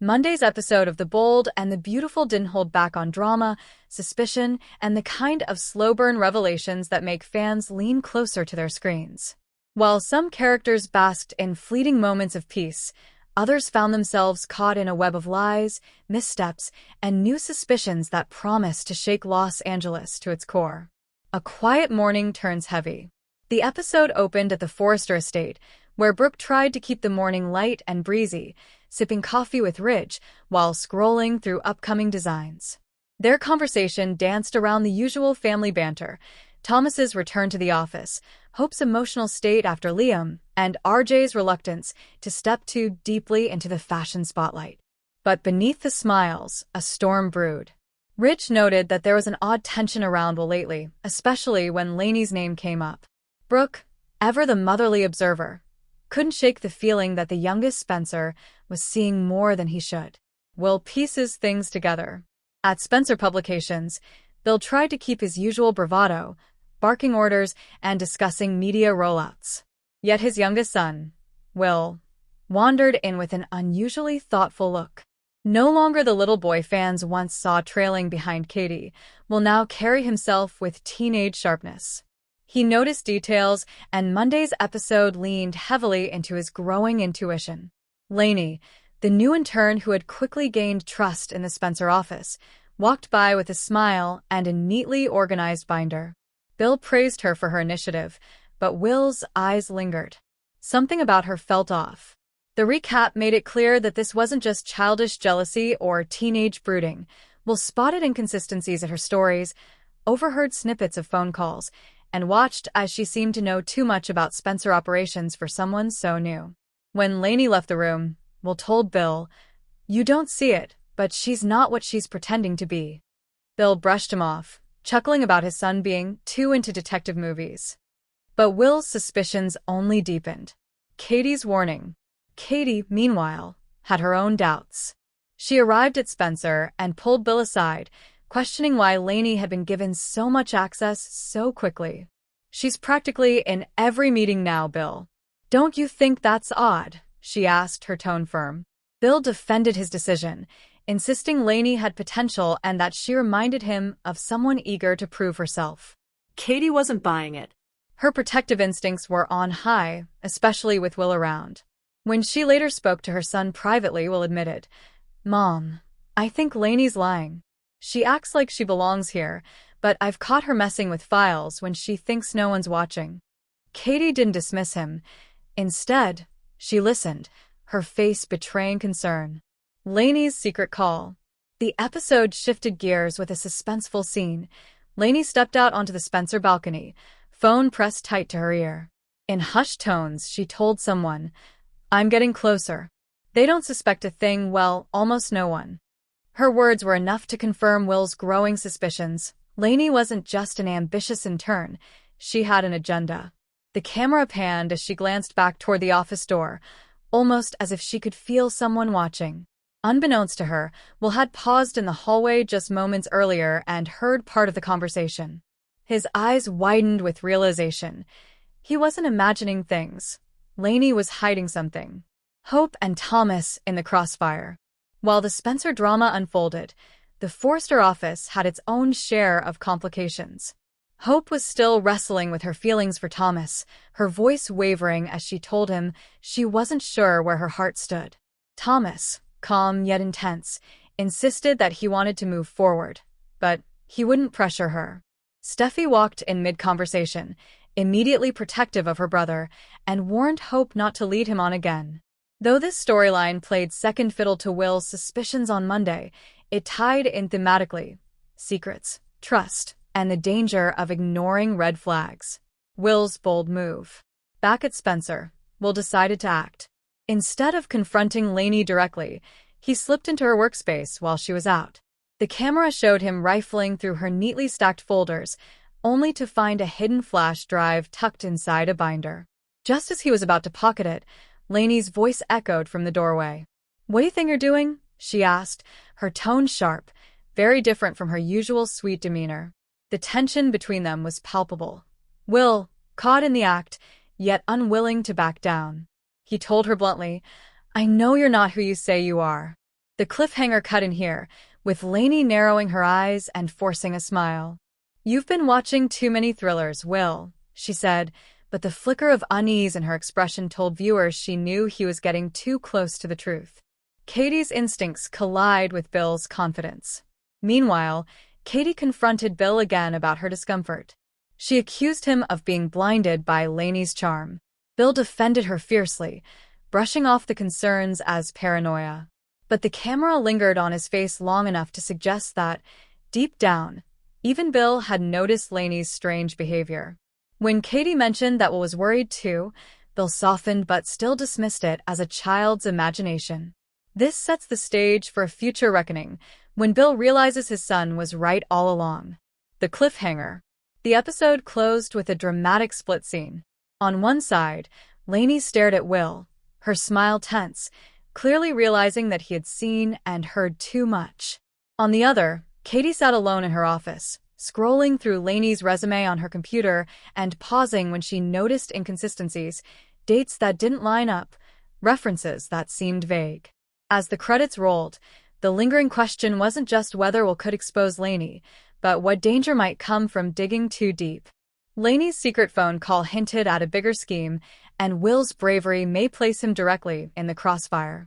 Monday's episode of The Bold and the Beautiful didn't hold back on drama, suspicion, and the kind of slow-burn revelations that make fans lean closer to their screens. While some characters basked in fleeting moments of peace, others found themselves caught in a web of lies, missteps, and new suspicions that promise to shake Los Angeles to its core. A quiet morning turns heavy. The episode opened at the Forrester estate, where Brooke tried to keep the morning light and breezy, sipping coffee with Ridge while scrolling through upcoming designs. Their conversation danced around the usual family banter: Thomas's return to the office, Hope's emotional state after Liam, and RJ's reluctance to step too deeply into the fashion spotlight. But beneath the smiles, a storm brewed. Ridge noted that there was an odd tension around Will lately, especially when Lainey's name came up. Brooke, ever the motherly observer, couldn't shake the feeling that the youngest Spencer was seeing more than he should. Will pieces things together. At Spencer Publications, Bill tried to keep his usual bravado, barking orders and discussing media rollouts. Yet his youngest son, Will, wandered in with an unusually thoughtful look. No longer the little boy fans once saw trailing behind Katie, Will now carry himself with teenage sharpness. He noticed details, and Monday's episode leaned heavily into his growing intuition. Lainey, the new intern who had quickly gained trust in the Spencer office, walked by with a smile and a neatly organized binder. Bill praised her for her initiative, but Will's eyes lingered. Something about her felt off. The recap made it clear that this wasn't just childish jealousy or teenage brooding. Will spotted inconsistencies in her stories, overheard snippets of phone calls, and watched as she seemed to know too much about Spencer operations for someone so new. When Lainey left the room, Will told Bill, "You don't see it, but she's not what she's pretending to be." Bill brushed him off, chuckling about his son being too into detective movies. But Will's suspicions only deepened. Katie's warning. Katie, meanwhile, had her own doubts. She arrived at Spencer and pulled Bill aside, questioning why Lainey had been given so much access so quickly. "She's practically in every meeting now, Bill. Don't you think that's odd?" she asked, her tone firm. Bill defended his decision, insisting Lainey had potential and that she reminded him of someone eager to prove herself. Katie wasn't buying it. Her protective instincts were on high, especially with Will around. When she later spoke to her son privately, Will admitted, "Mom, I think Lainey's lying. She acts like she belongs here, but I've caught her messing with files when she thinks no one's watching." Katie didn't dismiss him. Instead, she listened, her face betraying concern. Lainey's secret call. The episode shifted gears with a suspenseful scene. Lainey stepped out onto the Spencer balcony, phone pressed tight to her ear. In hushed tones, she told someone, "I'm getting closer." They don't suspect a thing, well, almost no one. Her words were enough to confirm Will's growing suspicions. Lainey wasn't just an ambitious intern, she had an agenda. The camera panned as she glanced back toward the office door, almost as if she could feel someone watching. Unbeknownst to her, Will had paused in the hallway just moments earlier and heard part of the conversation. His eyes widened with realization. He wasn't imagining things. Lainey was hiding something. Hope and Thomas in the crossfire. While the Spencer drama unfolded, the Forrester office had its own share of complications. Hope was still wrestling with her feelings for Thomas, her voice wavering as she told him she wasn't sure where her heart stood. Thomas, calm yet intense, insisted that he wanted to move forward, but he wouldn't pressure her. Steffi walked in mid-conversation, immediately protective of her brother, and warned Hope not to lead him on again. Though this storyline played second fiddle to Will's suspicions on Monday, it tied in thematically: secrets, trust, and the danger of ignoring red flags. Will's bold move. Back at Spencer, Will decided to act. Instead of confronting Lainey directly, he slipped into her workspace while she was out. The camera showed him rifling through her neatly stacked folders, only to find a hidden flash drive tucked inside a binder. Just as he was about to pocket it, Lainey's voice echoed from the doorway. "What do you think you're doing?" she asked, her tone sharp, very different from her usual sweet demeanor. The tension between them was palpable. Will, caught in the act, yet unwilling to back down. He told her bluntly, "I know you're not who you say you are." The cliffhanger cut in here, with Lainey narrowing her eyes and forcing a smile. "You've been watching too many thrillers, Will," she said, but the flicker of unease in her expression told viewers she knew he was getting too close to the truth. Katie's instincts collide with Bill's confidence. Meanwhile, Katie confronted Bill again about her discomfort. She accused him of being blinded by Lainey's charm. Bill defended her fiercely, brushing off the concerns as paranoia. But the camera lingered on his face long enough to suggest that, deep down, even Bill had noticed Lainey's strange behavior. When Katie mentioned that Will was worried too, Bill softened but still dismissed it as a child's imagination. This sets the stage for a future reckoning, when Bill realizes his son was right all along. The cliffhanger. The episode closed with a dramatic split scene. On one side, Lainey stared at Will, her smile tense, clearly realizing that he had seen and heard too much. On the other, Katie sat alone in her office, scrolling through Lainey's resume on her computer and pausing when she noticed inconsistencies, dates that didn't line up, references that seemed vague. As the credits rolled, the lingering question wasn't just whether Will could expose Lainey, but what danger might come from digging too deep. Lainey's secret phone call hinted at a bigger scheme, and Will's bravery may place him directly in the crossfire.